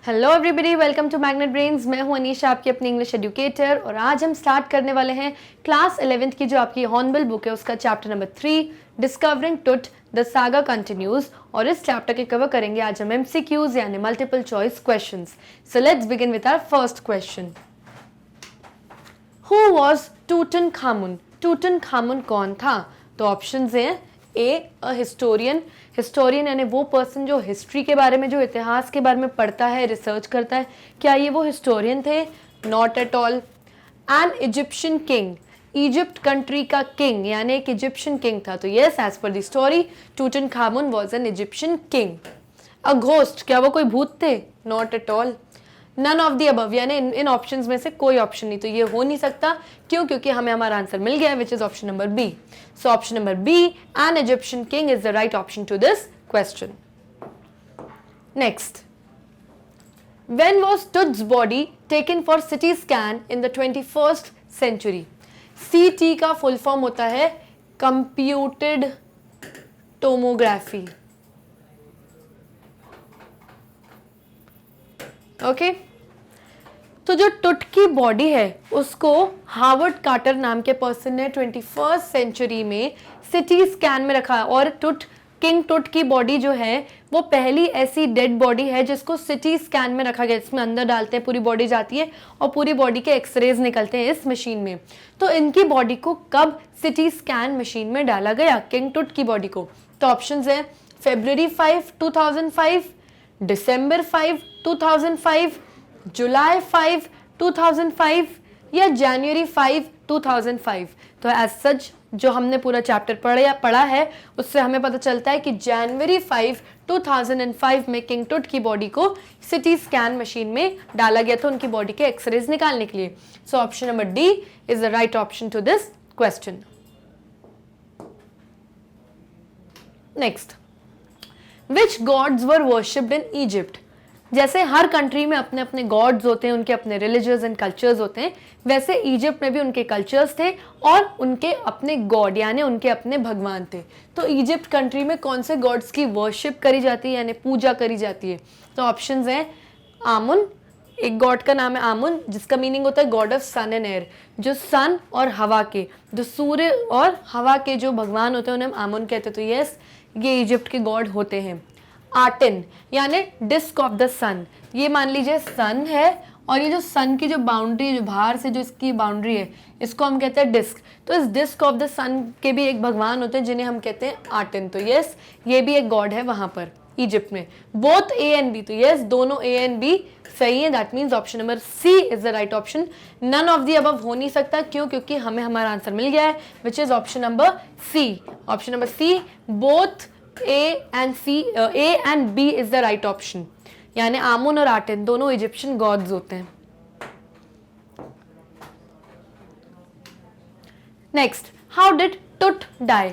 Hello everybody, welcome to Magnet Brains. मैं हूं अनीशा, आपकी अपनी इंग्लिश एजुकेटर, और आज हम स्टार्ट करने वाले हैं क्लास 11th की जो आपकी हॉर्नबिल बुक है उसका chapter number 3 discovering Tut the saga continues. और इस चैप्टर के कवर करेंगे आज हम एमसीक्यूज यानी multiple choice questions. So let's begin with our first question. Who was Tutankhamun? Tutankhamun कौन था? तो ऑप्शंस हैं ए अ हिस्टोरियन। हिस्टोरियन यानी वो पर्सन जो हिस्ट्री के बारे में, जो इतिहास के बारे में पढ़ता है, रिसर्च करता है। क्या ये वो हिस्टोरियन थे? Not at all. An Egyptian king, Egypt country का किंग यानी एक इजिप्शियन किंग था। तो yes, as per the story Tutankhamun was an Egyptian king. A ghost, क्या वो कोई भूत थे? Not at all. None of the above यानी इन ऑप्शंस में से कोई ऑप्शन नहीं, तो ये हो नहीं सकता। क्यों? क्योंकि हमें हमारा आंसर मिल गया, which is option number B. So option number B, an Egyptian king, is the right option to this question. Next, when was Tut's body taken for CT scan in the 21st century? CT का full form होता है computed tomography. Okay तो जो टुट की body है उसको Harvard quarter नाम के पर्सन ने 21st सेंचुरी में सिटी स्कैन में रखा। और किंग टुट की बॉडी जो है वो पहली ऐसी डेड बॉडी है जिसको सिटी स्कैन में रखा गया। इसमें अंदर डालते हैं, पूरी बॉडी जाती है और पूरी बॉडी के एक्सरेज निकलते हैं इस मशीन में। तो इनकी बॉडी को कब सिटी स्कैन मशीन में डाला गया, किंग टुट की बॉडी को? तो ऑप्शंस है February 5, 2005, December 5, 2005, जुलाई 5, 2005 या जनवरी 5, 2005। तो एज सच जो हमने पूरा चैप्टर पढ़ा है उससे हमें पता चलता है कि जनवरी 5, 2005 में किंग टुट की बॉडी को सिटी स्कैन मशीन में डाला गया था उनकी बॉडी के एक्सरेज निकालने के लिए। So option number D is the right option to this question. Next, which gods were worshipped in Egypt? जैसे हर कंट्री में अपने अपने गॉड्स होते हैं, उनके अपने रिलीजियस एंड कल्चर्स होते हैं, वैसे इजिप्ट में भी उनके कल्चर्स थे और उनके अपने गॉड यानी उनके अपने भगवान थे। तो इजिप्ट कंट्री में कौन से गॉड्स की वर्शिप करी जाती है यानी पूजा करी जाती है? तो ऑप्शंस हैं आमुन, एक गॉड का नाम है आमुन जिसका मीनिंग होता है god of sun and air, जो सन और हवा के, जो सूर्य और हवा के जो भगवान होते हैं उन्हें हम आमुन कहते हैं। तो यस, ये इजिप्ट के गॉड होते हैं। आर्टिन यानी डिस्क ऑफ द सन, ये मान लीजिए सन है और ये जो सन की जो बाउंड्री है, जो बाहर से जो इसकी बाउंड्री है, इसको हम कहते हैं डिस्क। तो इस डिस्क ऑफ द सन के भी एक भगवान होते हैं जिन्हें हम कहते हैं आर्टिन। तो यस, ये भी एक गॉड है वहां पर इजिप्ट में। बोथ ए एंड बी, तो यस दोनों ए एंड बी सही है। That means option number C is the right option. None of the above हो नहीं सकता। क्यों? क्योंकि हमें हमारा आंसर मिल गया है which is option number C. Option number C, both A and B is the right option। यानी आमुन और आर्टिन दोनों इजिप्शियन गॉड्स होते हैं। नेक्स्ट, हाउ डिड टुट डाई?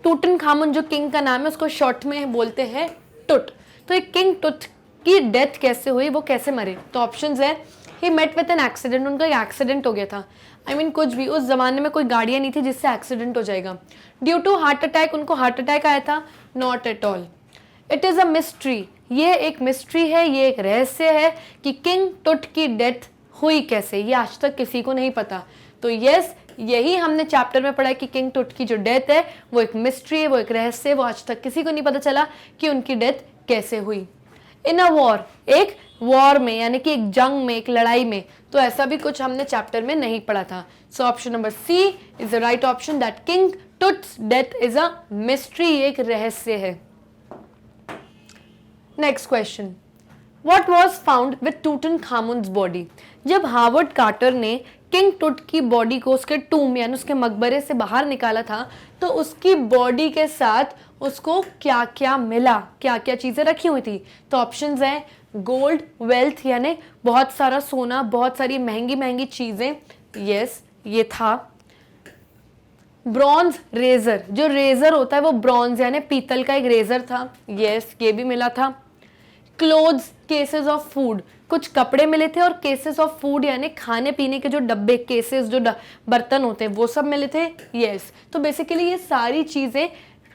टूटनखामुन जो किंग का नाम है उसको शॉर्ट में बोलते हैं टुट। तो एक किंग टुट की डेथ कैसे हुई, वो कैसे मरे? तो ऑप्शंस है he met with an accident, उनका एक एक्सीडेंट हो गया था। कुछ भी, उस जमाने में कोई गाड़ियां नहीं थी जिससे एक्सीडेंट हो जाएगा। ड्यू टू हार्ट अटैक, उनको हार्ट अटैक आया था? Not at all. It is a mystery, ये एक मिस्ट्री है, ये एक रहस्य है कि किंग टुट की डेथ हुई कैसे, ये आज तक किसी को नहीं पता। तो यस, यही हमने चैप्टर में पढ़ा है कि किंग टुट की जो डेथ है वो एक मिस्ट्री है, वो एक रहस्य है, वो आज तक किसी को नहीं पता चला कि उनकी डेथ कैसे हुई। इन अ वॉर, एक वॉर में यानी कि एक जंग में, एक लड़ाई में, तो ऐसा भी कुछ हमने चैप्टर में नहीं पढ़ा था। So option number C is the right option, that king Tut's death is a mystery, एक रहस्य है। Next question, what was found with Tutankhamun's body? जब हार्वर्ड कार्टर ने किंग टुट की बॉडी को उसके टूम यानी उसके मकबरे से बाहर निकाला था तो उसकी बॉडी के साथ उसको क्या क्या मिला, क्या क्या चीजें रखी हुई थी? तो ऑप्शंस हैं गोल्ड, वेल्थ यानी बहुत सारा सोना, बहुत सारी महंगी महंगी चीजें, यस ये था। ब्रॉन्ज रेजर, जो रेजर होता है वो ब्रॉन्ज यानी पीतल का एक रेजर था, यस ये भी मिला था। क्लोथ्स, केसेस ऑफ फूड, कुछ कपड़े मिले थे, और केसेस ऑफ फूड यानी खाने पीने के जो डब्बे, केसेस जो बर्तन होते हैं वो सब मिले थे, यस। तो बेसिकली ये सारी चीजें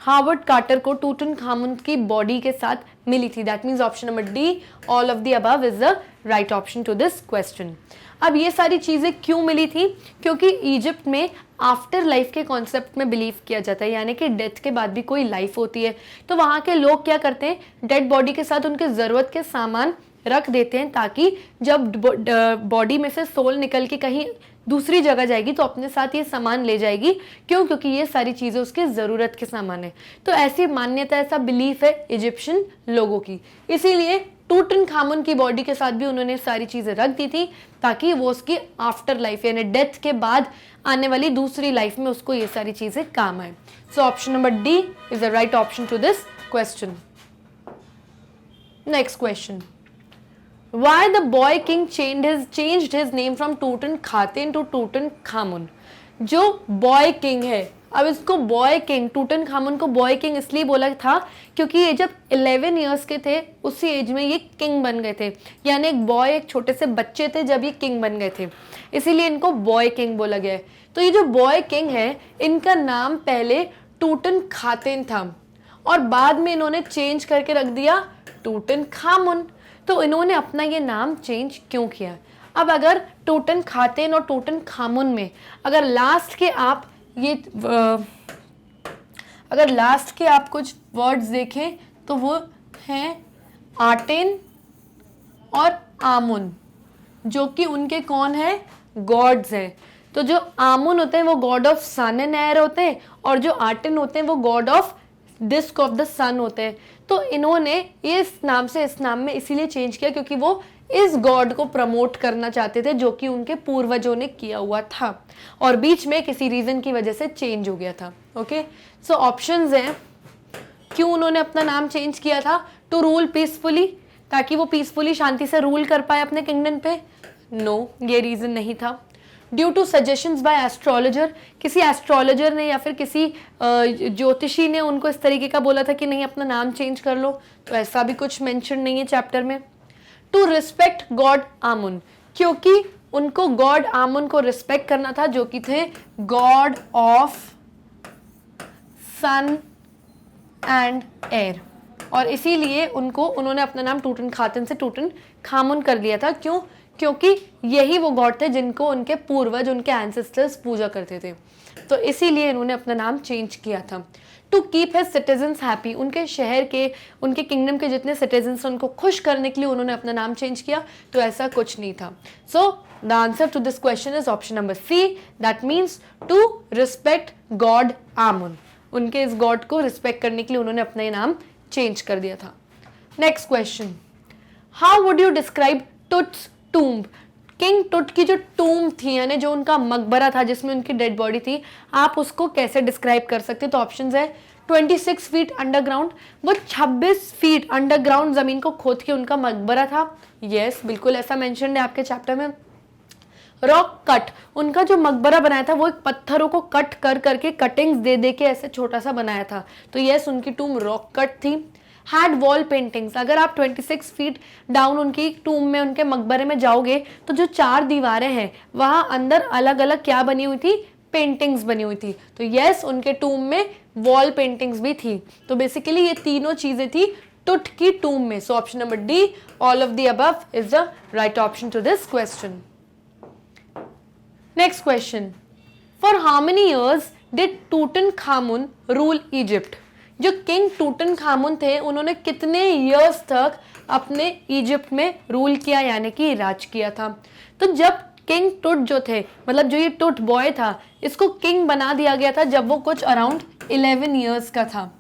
हावर्ड कार्टर को टूटनखामुन की बॉडी के साथ मिली थी? That means option number D, all of the above is the right option to this question. अब ये सारी चीज़ें क्यों मिली थी? क्योंकि इजिप्ट में आफ्टर लाइफ के कॉन्सेप्ट में बिलीव किया जाता है, यानी कि डेथ के बाद भी कोई लाइफ होती है। तो वहाँ के लोग क्या करते हैं, डेड बॉडी के साथ उनके ज़रूरत के सामान रख देते हैं, ताकि जब बॉडी में से सोल निकल के कहीं दूसरी जगह जाएगी तो अपने साथ ये सामान ले जाएगी। क्यों? क्योंकि ये सारी चीज़ें उसके ज़रूरत के सामान है। तो ऐसी मान्यता, ऐसा बिलीफ है इजिप्शियन लोगों की, इसीलिए टूटनखामुन की बॉडी के साथ भी उन्होंने सारी चीज़ें रख दी थी, ताकि वो उसकी आफ्टर लाइफ यानी डेथ के बाद आने वाली दूसरी लाइफ में उसको ये सारी चीज़ें काम आए। So option number D is the right option to this question. Next question, Why the boy king changed his name from Tutankhaten to Tutankhamun? जो बॉय किंग है, अब इसको बॉय किंग, टूटनखामुन को बॉय किंग इसलिए बोला था क्योंकि ये जब 11 इयर्स के थे उसी एज में ये किंग बन गए थे, यानी एक बॉय, एक छोटे से बच्चे थे जब ये किंग बन गए थे, इसीलिए इनको बॉय किंग बोला गया है। तो ये जो बॉय किंग है, इनका नाम पहले टूटनखातेन था और बाद में इन्होंने चेंज करके रख दिया टूटनखामुन। तो इन्होंने अपना ये नाम चेंज क्यों किया? अब अगर टूटनखातेन और टूटनखामुन में अगर लास्ट के आप कुछ वर्ड्स देखें तो वो हैं आटेन और आमुन, जो कि उनके कौन है, गॉड्स हैं। तो जो आमुन होते हैं वो god of sun and air होते हैं, और जो आटेन होते हैं वो god of disc of the sun होते हैं। तो इन्होंने इस नाम से इस नाम में इसीलिए चेंज किया क्योंकि वो इस गॉड को प्रमोट करना चाहते थे, जो कि उनके पूर्वजों ने किया हुआ था और बीच में किसी रीजन की वजह से चेंज हो गया था। ओके, सो ऑप्शंस हैं क्यों उन्होंने अपना नाम चेंज किया था। टू रूल पीसफुली, ताकि वो पीसफुली शांति से रूल कर पाए अपने किंगडम पे। नो, ये रीजन नहीं था। Due to suggestions by astrologer, किसी एस्ट्रोलॉजर ने या फिर किसी ज्योतिषी ने उनको इस तरीके का बोला था कि नहीं अपना नाम चेंज कर लो, तो ऐसा भी कुछ मेंशन नहीं है चैप्टर में। टू रिस्पेक्ट गॉड आमुन, क्योंकि उनको गॉड आमुन को रिस्पेक्ट करना था, जो कि थे god of sun and air, और इसीलिए उन्होंने अपना नाम टूटनखातन से टूटनखामुन कर लिया था। क्यों? क्योंकि यही वो गॉड थे जिनको उनके पूर्वज, उनके एंसेस्टर्स पूजा करते थे, तो इसीलिए इन्होंने अपना नाम चेंज किया था। To keep his citizens happy, उनके शहर के, उनके किंगडम के जितने सिटीजन्स उनको खुश करने के लिए उन्होंने अपना नाम चेंज किया, तो ऐसा कुछ नहीं था। So the answer to this question is option number C, that means to respect god Amun, उनके इस गॉड को रिस्पेक्ट करने के लिए उन्होंने अपना ये नाम चेंज कर दिया था। Next question, how would you describe Tut's tomb? King Tut की जो टूम्ब थी, यानी जो उनका मकबरा था जिसमें उनकी डेड बॉडी थी, आप उसको कैसे डिस्क्राइब कर सकते? तो ऑप्शंस है 26 फीट अंडरग्राउंड, वो 26 फीट अंडरग्राउंड जमीन को खोद के उनका मकबरा था। यस, बिल्कुल ऐसा मेंशन है आपके चैप्टर में। रॉक कट, उनका जो मकबरा बनाया था वो एक पत्थरों को कट कर करके, कटिंग्स दे दे के ऐसे छोटा सा बनाया था, तो यस उनकी टूम्ब रॉक कट थी। हैड वॉल पेंटिंग्स, अगर आप 26 फीट डाउन उनकी टूम्ब में, उनके मकबरे में जाओगे तो जो 4 दीवारें हैं वहां अंदर अलग अलग क्या बनी हुई थी, पेंटिंग्स बनी हुई थी, तो यस उनके टूम्ब में वॉल पेंटिंग्स भी थी। तो बेसिकली ये तीनों चीजें थी टुट की टूम्ब में। So option number D, all of the above is the right option to this question. Next question, for how many years did Tutankhamun rule Egypt? जो किंग टूटनखामुन थे उन्होंने कितने इयर्स तक अपने इजिप्ट में रूल किया, यानी कि राज किया था? तो जब किंग टुट जो थे, मतलब जो ये टुट बॉय था, इसको किंग बना दिया गया था जब वो कुछ अराउंड 11 इयर्स का था,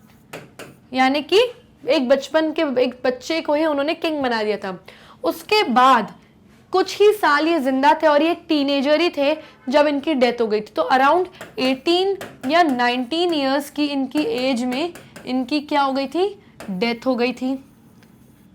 यानी कि एक बच्चे को ही उन्होंने किंग बना दिया था। उसके बाद कुछ ही साल ये जिंदा थे और ये एक टीनेजर ही थे जब इनकी डेथ हो गई थी, तो अराउंड 18 या 19 इयर्स की इनकी एज में इनकी क्या हो गई थी, डेथ हो गई थी।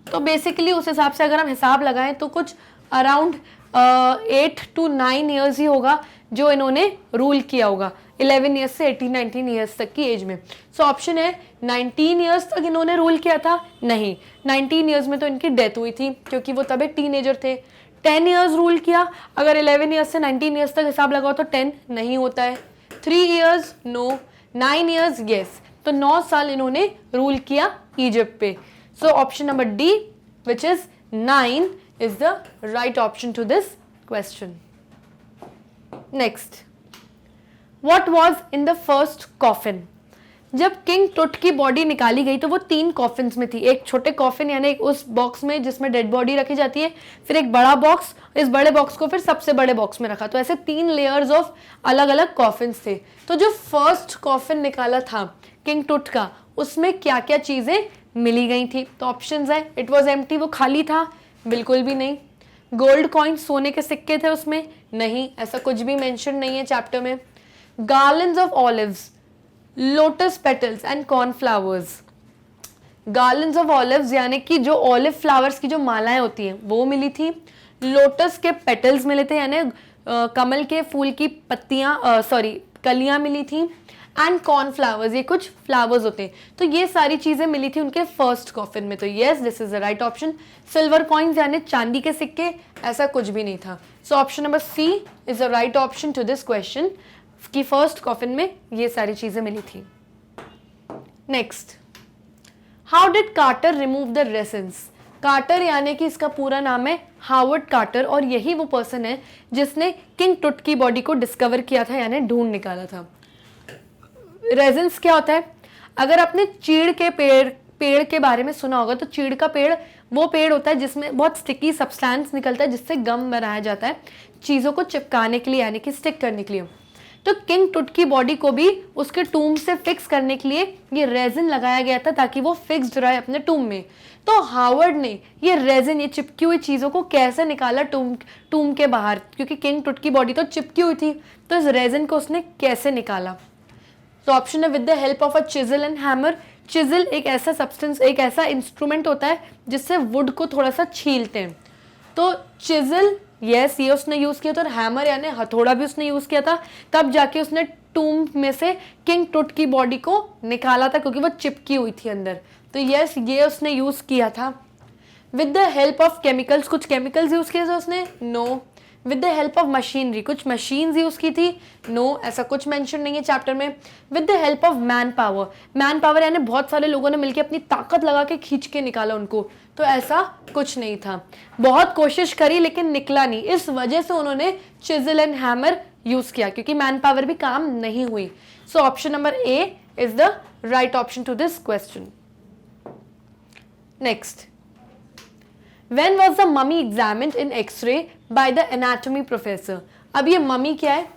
तो बेसिकली उस हिसाब से अगर हम हिसाब लगाएं तो कुछ अराउंड 8 to 9 इयर्स ही होगा जो इन्होंने रूल किया होगा, 11 इयर्स से 18-19 इयर्स तक की एज में। सो ऑप्शन है 19 इयर्स तक इन्होंने रूल किया था? नहीं, 19 इयर्स में तो इनकी डेथ हुई थी क्योंकि वो तब एक टीनेजर थे। 10 इयर्स रूल किया, अगर 11 इयर्स से 19 इयर्स तक हिसाब लगाओ तो 10 नहीं होता है। 3 इयर्स नो, 9 इयर्स यस, तो 9 साल इन्होंने रूल किया इजिप्ट पे. So option number D which is 9 is the right option to this question. Next, what was in the first coffin? जब किंग टुट की बॉडी निकाली गई तो वो 3 कॉफिन्स में थी. एक छोटे कॉफिन यानी एक उस बॉक्स में जिसमें डेड बॉडी रखी जाती है, फिर एक बड़ा बॉक्स, इस बड़े बॉक्स को फिर सबसे बड़े बॉक्स में रखा. तो ऐसे 3 लेयर्स ऑफ अलग अलग कॉफिन्स थे. तो जो फर्स्ट कॉफिन निकाला था किंग टुट का, उसमें क्या क्या चीजें मिली गई थी? तो ऑप्शंस है, इट वाज एम्प्टी, वो खाली था, बिल्कुल भी नहीं. गोल्ड कॉइन, सोने के सिक्के थे उसमें, नहीं, ऐसा कुछ भी मेंशन नहीं है चैप्टर में. Garlands of olives, lotus petals and cornflowers. Garlands of olives यानी कि जो ऑलिव फ्लावर्स की जो मालाएं होती हैं वो मिली थी. लोटस के पेटल्स मिले थे यानी कमल के फूल की पत्तियां, कलियां मिली थी. एंड कॉर्नफ्लावर्स, ये कुछ फ्लावर्स होते हैं. तो ये सारी चीजें मिली थी उनके फर्स्ट कॉफिन में. तो yes, this is the right option. Silver coins यानी चांदी के सिक्के, ऐसा कुछ भी नहीं था. So option number C is the right option to this question कि फर्स्ट कॉफिन में ये सारी चीजें मिली थी. Next, how did Carter remove the resins? Carter यानी कि इसका पूरा नाम है हावर्ड कार्टर, और यही वो पर्सन है जिसने किंग टुट की बॉडी को डिस्कवर किया था यानी ढूंढ निकाला था. रेजिन्स क्या होता है? अगर आपने चीड़ के पेड़ के बारे में सुना होगा तो चीड़ का पेड़ वो पेड़ होता है जिसमें बहुत स्टिकी सब्सटेंस निकलता है जिससे गम बनाया जाता है चीज़ों को चिपकाने के लिए यानी कि स्टिक करने के लिए. तो किंग टुट की बॉडी को भी उसके टूम से फिक्स करने के लिए ये रेजिन लगाया गया था ताकि वो फिक्स्ड रहे अपने टूम में. तो हावर्ड ने ये रेजिन, ये चिपकी हुई चीज़ों को कैसे निकाला टूम के बाहर, क्योंकि किंग टुट की बॉडी तो चिपकी हुई थी, तो इस रेजिन को उसने कैसे निकाला? तो ऑप्शन है with the help of a chisel and hammer. Chisel एक ऐसा सब्सटेंस, एक ऐसा इंस्ट्रूमेंट होता है जिससे वुड को थोड़ा सा छीलते हैं. तो चिजल, यस, ये उसने यूज किया था. और हैमर यानी हथौड़ा भी उसने यूज किया था. तब जाके उसने टूम में से किंग टुट की बॉडी को निकाला था क्योंकि वो चिपकी हुई थी अंदर. तो यस, ये उसने यूज किया था. With the help of chemicals, कुछ केमिकल्स यूज किए थे उसने, no. With the help of machinery, कुछ मशीन्स यूज की थी, नो, ऐसा कुछ मेंशन नहीं है चैप्टर में. With the help of man power, man power यानी बहुत सारे लोगों ने मिलकर अपनी ताकत लगा के खींच के निकाला उनको, तो ऐसा कुछ नहीं था. बहुत कोशिश करी लेकिन निकला नहीं, इस वजह से उन्होंने चिजल एंड हैमर यूज किया क्योंकि मैन पावर भी काम नहीं हुई. So option number A is the right option to this question. Next, When was the mummy examined in X-ray by the anatomy professor? अब ये मम्मी क्या है?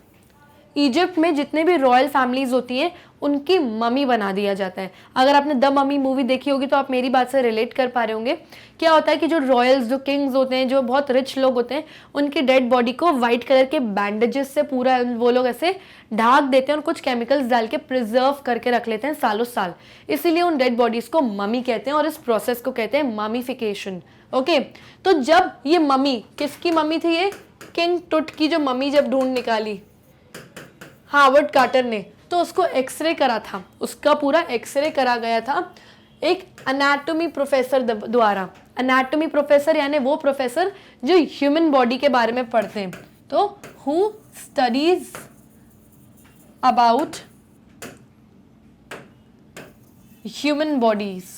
इजिप्ट में जितने भी रॉयल फैमिलीज होती हैं उनकी मम्मी बना दिया जाता है. अगर आपने द मम्मी मूवी देखी होगी तो आप मेरी बात से रिलेट कर पा रहे होंगे. क्या होता है कि जो रॉयल्स, जो किंग्स होते हैं, जो बहुत रिच लोग होते हैं, उनकी डेड बॉडी को वाइट कलर के बैंडेजेस से पूरा वो लोग ऐसे ढाक देते हैं और कुछ केमिकल्स डाल के प्रिजर्व करके रख लेते हैं सालों साल. इसीलिए उन डेड बॉडीज को मम्मी कहते हैं और इस प्रोसेस को कहते हैं ममीफिकेशन. ओके, तो जब ये मम्मी, किसकी मम्मी थी ये? किंग टुट की जो मम्मी जब ढूंढ निकाली हावर्ड कार्टर ने, तो उसको एक्सरे करा था, उसका पूरा एक्सरे करा गया था एक एनाटॉमी प्रोफेसर द्वारा. एनाटॉमी प्रोफेसर यानी वो प्रोफेसर जो ह्यूमन बॉडी के बारे में पढ़ते हैं. तो who studies about human bodies.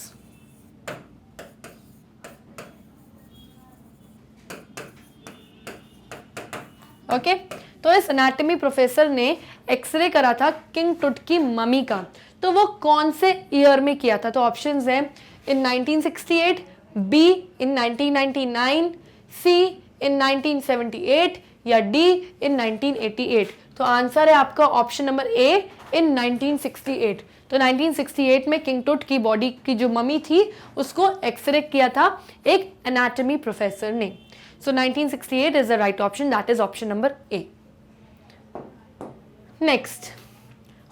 Okay, तो इस एनाटॉमी प्रोफेसर ने एक्सरे करा था किंग टुट की मम्मी का. तो वो कौन से ईयर में किया था? तो ऑप्शंस हैं इन 1968, बी इन 1999, सी इन 1978 या डी इन 1988. तो आंसर है आपका ऑप्शन नंबर ए इन 1968. तो 1968 में किंग टुट की बॉडी की जो मम्मी थी उसको एक्सरे किया था एक एनाटॉमी प्रोफेसर ने. So 1968 is the right option. That is option number A. Next,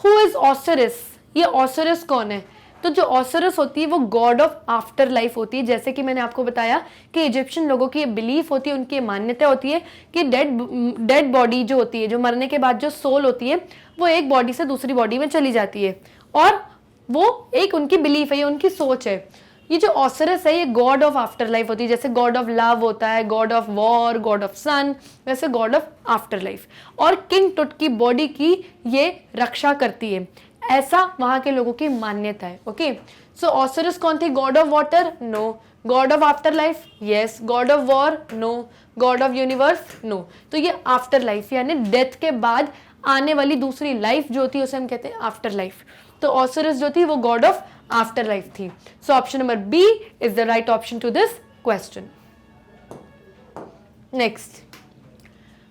who is Osiris? ये Osiris कौन है? तो जो Osiris होती है वो गॉड ऑफ आफ्टर लाइफ होती है. जैसे कि मैंने आपको बताया कि इजिप्शियन लोगों की बिलीफ होती है, उनकी मान्यता होती है कि डेड बॉडी जो होती है, जो मरने के बाद जो सोल होती है, वो एक बॉडी से दूसरी बॉडी में चली जाती है और वो एक उनकी बिलीफ है, ये उनकी सोच है. ये जो ऑसरस है ये गॉड ऑफ आफ्टर लाइफ होती है. जैसे गॉड ऑफ लव होता है, god of war, god of sun, वैसे गॉड ऑफ आफ्टर लाइफ. और किंग टुट की बॉडी की ये रक्षा करती है. ऐसा वहां के लोगों की मान्यता है। ओके, सो ऑसिरिस कौन थी? God of water? No. God of afterlife? Yes. God of war? No. God of universe? No. तो ये आफ्टर लाइफ यानी डेथ के बाद आने वाली दूसरी लाइफ जो होती है उसे हम कहते हैं आफ्टर लाइफ। तो ऑसिरिस जो थी वो गॉड ऑफ आफ्टर लाइफ थी। So option number B is the right option to this question. Next,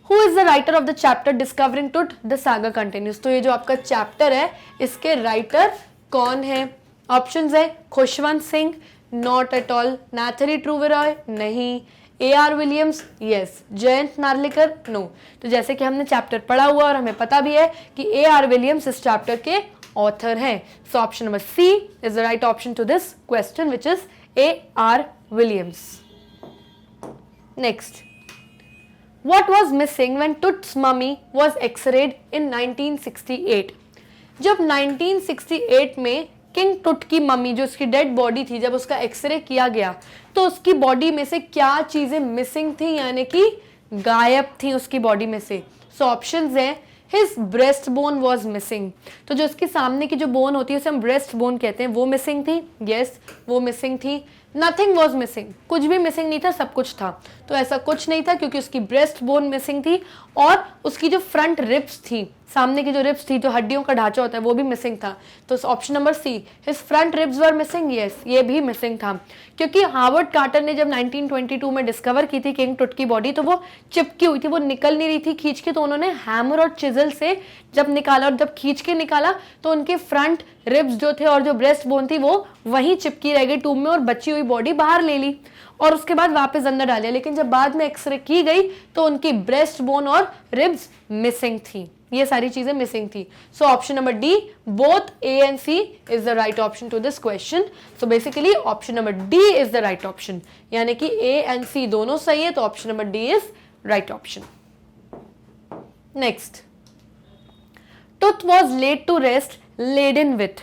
who is the writer of the chapter discovering Tut the saga continues? तो ये जो आपका चैप्टर है इसके राइटर कौन है? ऑप्शंस है Khushwant Singh, not at all. नाथरी ट्रूवेरॉय? नहीं। A.R. Williams? Yes. Jayant Narlikar? No. तो जैसे कि हमने चैप्टर पढ़ा हुआ और हमें पता भी है कि A.R. विलियम्स इस चैप्टर के ऑथर हैं। So option number C is the right option to this question which is A.R. Williams. Next, what was missing when Tut's mummy was x-rayed in 1968? जब 1968 में किंग टुट की mummy जो उसकी dead body थी जब उसका x ray किया गया तो उसकी बॉडी में से क्या चीजें मिसिंग थी यानी कि गायब थी उसकी बॉडी में से? सो ऑप्शंस हैं his breast bone was missing. तो जो उसके सामने की जो बोन होती है उसे हम ब्रेस्ट बोन कहते हैं, वो मिसिंग थी। यस, वो मिसिंग थी। नथिंग वॉज मिसिंग, कुछ भी मिसिंग नहीं था, सब कुछ था। तो ऐसा कुछ नहीं था क्योंकि उसकी ब्रेस्ट बोन मिसिंग थी और उसकी जो फ्रंट रिब्स थी, सामने की जो रिब्स थी, जो हड्डियों का ढांचा होता है वो भी मिसिंग था। तो option number C, his front ribs were missing. Yes, ये भी मिसिंग था क्योंकि हार्वर्ड कार्टर ने जब 1922 में डिस्कवर की थी किंग टुट की बॉडी तो वो चिपकी हुई थी, वो निकल नहीं रही थी खींच के। तो उन्होंने हैमर और चिजल से जब निकाला और जब खींच के निकाला तो उनके फ्रंट रिब्स जो थे और जो ब्रेस्ट बोन थी वो वहीं चिपकी रह गई टूब में और बची हुई बॉडी बाहर ले ली और उसके बाद वापस अंदर डाल दिया। लेकिन जब बाद में एक्सरे की गई तो उनकी ब्रेस्ट बोन और रिब्स मिसिंग थी, ये सारी चीजें मिसिंग थी। So option number D, both A and C is the right option to this question. So basically option number D is the right option, यानी कि ए एंड सी दोनों सही है, तो option number D is right option. Next, Tut was laid to rest laden with.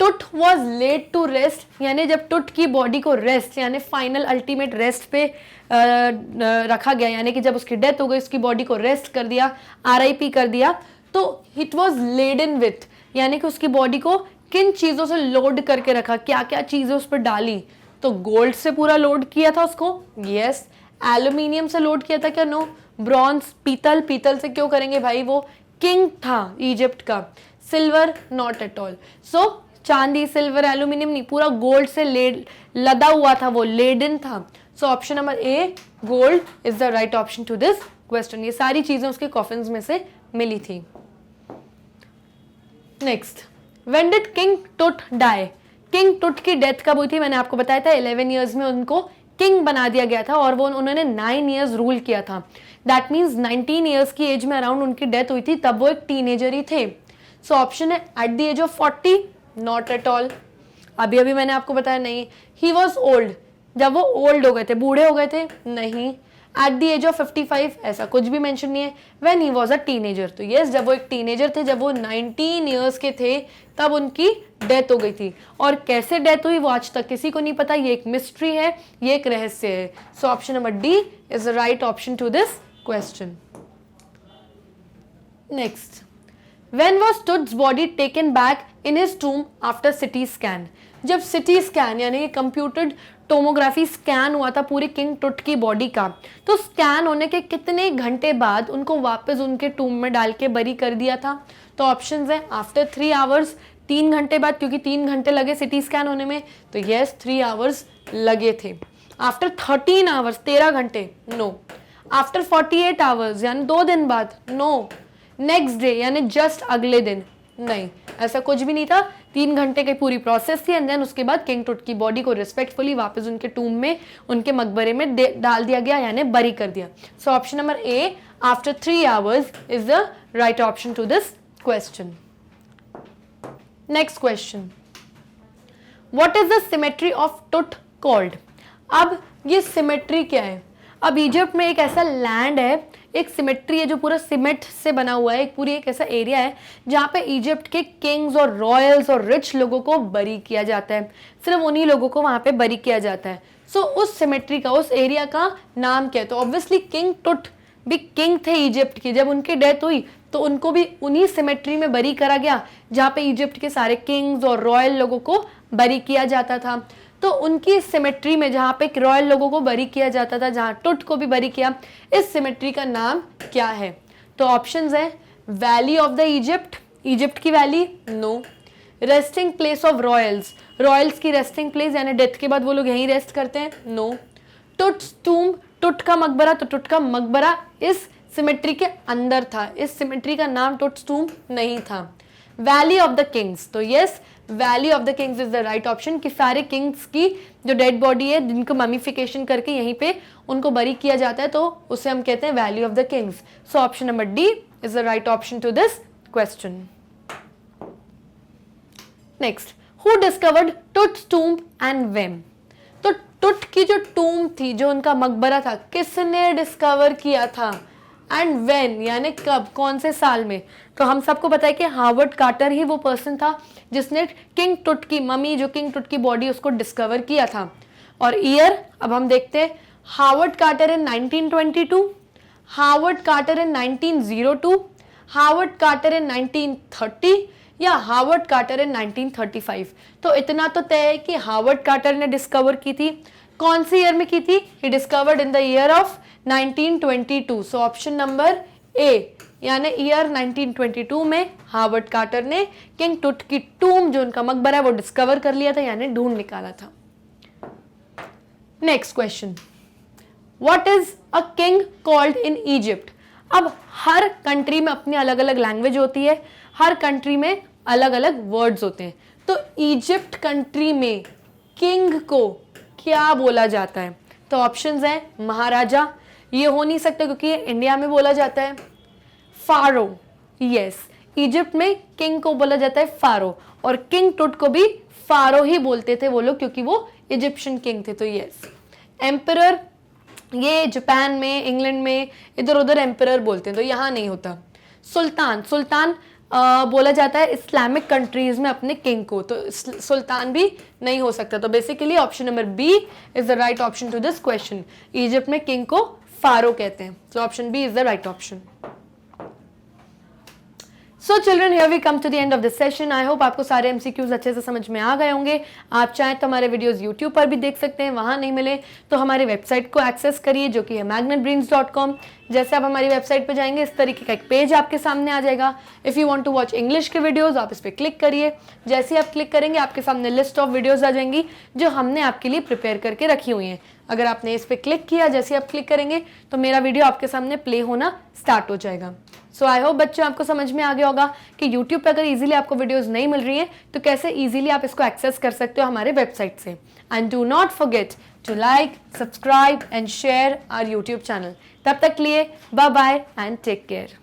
Tut was laid to rest यानी जब टुट की बॉडी को रेस्ट यानी फाइनल अल्टीमेट रेस्ट पे रखा गया, यानी कि जब उसकी डेथ हो गई उसकी बॉडी को रेस्ट कर दिया, RIP कर दिया, तो इट वॉज लेडन विथ यानी कि उसकी बॉडी को किन चीज़ों से लोड करके रखा, क्या क्या चीज़ें उस पर डाली? तो गोल्ड से पूरा लोड किया था उसको, यस। एल्यूमिनियम से लोड किया था क्या? नो। ब्रॉन्ज, पीतल, पीतल से क्यों करेंगे भाई, वो किंग था इजिप्ट का। Silver, not at all. So चांदी, सिल्वर, एल्यूमिनियम नहीं, पूरा गोल्ड से लदा हुआ था, वो लेडन था। So option number A, gold is the right option to this question. ये सारी चीजें उसके कॉफिन्स में से मिली थी। Next, when did King Tut die? King Tut की डेथ कब हुई थी? मैंने आपको बताया था 11 ईयर्स में उनको किंग बना दिया गया था और वो उन्होंने 9 ईयर्स रूल किया था। दैट मीन्स 19 ईयर्स की एज में अराउंड उनकी डेथ हुई थी, तब वो एक टीनेजर ही थे। सो ऑप्शन है at the age of 40, not at all. अभी अभी मैंने आपको बताया नहीं। ही वॉज ओल्ड, जब वो ओल्ड हो गए थे, बूढ़े हो गए थे, नहीं। एट द एज ऑफ 55, ऐसा कुछ भी मेंशन नहीं है। When he was a teenager, तो यस, जब वो एक टीनेजर थे, जब वो 19 ईयर्स के थे तब उनकी डेथ हो गई थी। और कैसे डेथ हुई वो आज तक किसी को नहीं पता, ये एक मिस्ट्री है, ये एक रहस्य है। So option number D is the right option to this question. Next, When was Tut's body taken back in his tomb after CT scan? जब CT स्कैन यानी कंप्यूटर्ड टोमोग्राफी स्कैन हुआ था पूरी किंग टुट की बॉडी का, तो scan होने के कितने घंटे बाद उनको वापस उनके टूम में डाल के बरी कर दिया था? तो ऑप्शंस हैं आफ्टर 3 आवर्स, 3 घंटे बाद, क्योंकि 3 घंटे लगे CT स्कैन होने में, तो यस 3 आवर्स लगे थे। आफ्टर 13 आवर्स, 13 घंटे, नो। आफ्टर 48 आवर्स यानी 2 दिन बाद, नो। नेक्स्ट डे यानी जस्ट अगले दिन, नहीं, ऐसा कुछ भी नहीं था। 3 घंटे की पूरी प्रोसेस थी एंड देन उसके बाद किंग टुट की बॉडी को रिस्पेक्टफुली वापस उनके टूम में, उनके मकबरे में डाल दिया गया यानी बरी कर दिया। So option number A, after 3 hours is the right option to this question. Next question, what is the cemetery of Tut called? अब ये सिमेट्री क्या है? अब इजिप्ट में एक ऐसा लैंड है, एक सिमेट्री है जो पूरा सीमेंट से बना हुआ है, एक पूरी एक ऐसा एरिया है जहाँ पे इजिप्ट के किंग्स और रॉयल्स और रिच लोगों को बरी किया जाता है, सिर्फ उन्हीं लोगों को वहाँ पे बरी किया जाता है। सो उस सिमेट्री का, उस एरिया का नाम क्या है? तो ऑब्वियसली किंग टुट भी किंग थे इजिप्ट की, जब उनकी डेथ हुई तो उनको भी उन्हीं सिमेट्री में बरी करा गया जहाँ पे इजिप्ट के सारे किंग्स और रॉयल लोगों को बरी किया जाता था। तो उनकी सिमेट्री में जहाँ पे रॉयल लोगों को बरी किया जाता था, जहाँ टुट को भी बरी किया, इस सिमेट्री का नाम क्या है? तो ऑप्शंस है valley of the Egypt, Egypt की valley, no. Resting place of royals, royals की रेस्टिंग प्लेस यानी डेथ के बाद वो लोग यहीं रेस्ट करते हैं, नो। टुट्स टूम्ब, टुट का मकबरा, तो टुट का मकबरा इस सिमेट्री के अंदर था, इस सिमेट्री का नाम टुट्स टूम्ब नहीं था। वैली ऑफ द किंग्स, तो yes valley of the Kings is the right option, कि सारे किंग्स की जो डेड बॉडी है जिनको ममीफिकेशन करके यहीं पे उनको बरी किया जाता है, तो उसे हम कहते हैं valley of the kings. So option number D is the right option to this question. Next, who discovered Tut's tomb and when? तो टुट की जो टूम्ब थी, जो उनका मकबरा था, किसने डिस्कवर किया था एंड व्हेन यानी कब, कौन से साल में? तो हम सबको पता है कि हार्वर्ड कार्टर ही वो पर्सन था जिसने किंग टुट की ममी, जो किंग टुट की बॉडी, उसको डिस्कवर किया था। और ईयर अब हम देखते हैं, हार्वर्ड कार्टर इन 1922, हार्वर्ड कार्टर इन 1902, हार्वर्ड कार्टर इन 1930 या हार्वर्ड कार्टर इन 1935। तो इतना तो तय है कि हार्वर्ड कार्टर ने डिस्कवर की थी। कौन सी ईयर में की थी? He discovered in the year of 1922। So option number ए यानी ईयर 1922 में हार्वर्ड कार्टर ने किंग टुट की टूम, जो उनका मकबरा है, वो डिस्कवर कर लिया था यानी ढूंढ निकाला था। Next question, what is a king called in Egypt? अब हर कंट्री में अपनी अलग अलग लैंग्वेज होती है, हर कंट्री में अलग अलग वर्ड्स होते हैं। तो इजिप्ट कंट्री में किंग को क्या बोला जाता है? तो ऑप्शंस हैं महाराजा, ये हो नहीं सकता क्योंकि ये इंडिया में बोला जाता है। फारो, यस, इजिप्ट में किंग को बोला जाता है फारो, और किंग टुट को भी फारो ही बोलते थे वो लोग क्योंकि वो इजिप्शियन किंग थे, तो यस। एम्परर, ये जापान में, इंग्लैंड में इधर उधर एम्परर बोलते हैं, तो यहाँ नहीं होता। सुल्तान, सुल्तान बोला जाता है इस्लामिक कंट्रीज में अपने किंग को, तो सुल्तान भी नहीं हो सकता। तो basically option number B is the right option to this question. Egypt में किंग को फारो कहते हैं, so option B is the right option. So children, here we come to the end of this session. I hope आपको सारे MCQs अच्छे से समझ में आ गए होंगे। आप चाहें तो हमारे वीडियोस YouTube पर भी देख सकते हैं, वहाँ नहीं मिले तो हमारी वेबसाइट को एक्सेस करिए जो कि है magnetbrains.com। जैसे आप हमारी वेबसाइट पर जाएंगे इस तरीके का एक पेज आपके सामने आ जाएगा। If you want to watch English के वीडियोस आप इस पर क्लिक करिए। जैसे ही आप क्लिक करेंगे आपके सामने लिस्ट ऑफ वीडियोज़ आ जाएंगी जो हमने आपके लिए प्रिपेयर करके रखी हुई हैं। अगर आपने इस पर क्लिक किया, जैसे आप क्लिक करेंगे तो मेरा वीडियो आपके सामने प्ले होना स्टार्ट हो जाएगा। सो आई होप बच्चों आपको समझ में आ गया होगा कि YouTube पर अगर इजीली आपको वीडियोस नहीं मिल रही हैं तो कैसे इजीली आप इसको एक्सेस कर सकते हो हमारे वेबसाइट से। And do not forget to like, subscribe and share our YouTube channel. तब तक के लिए bye bye and take care.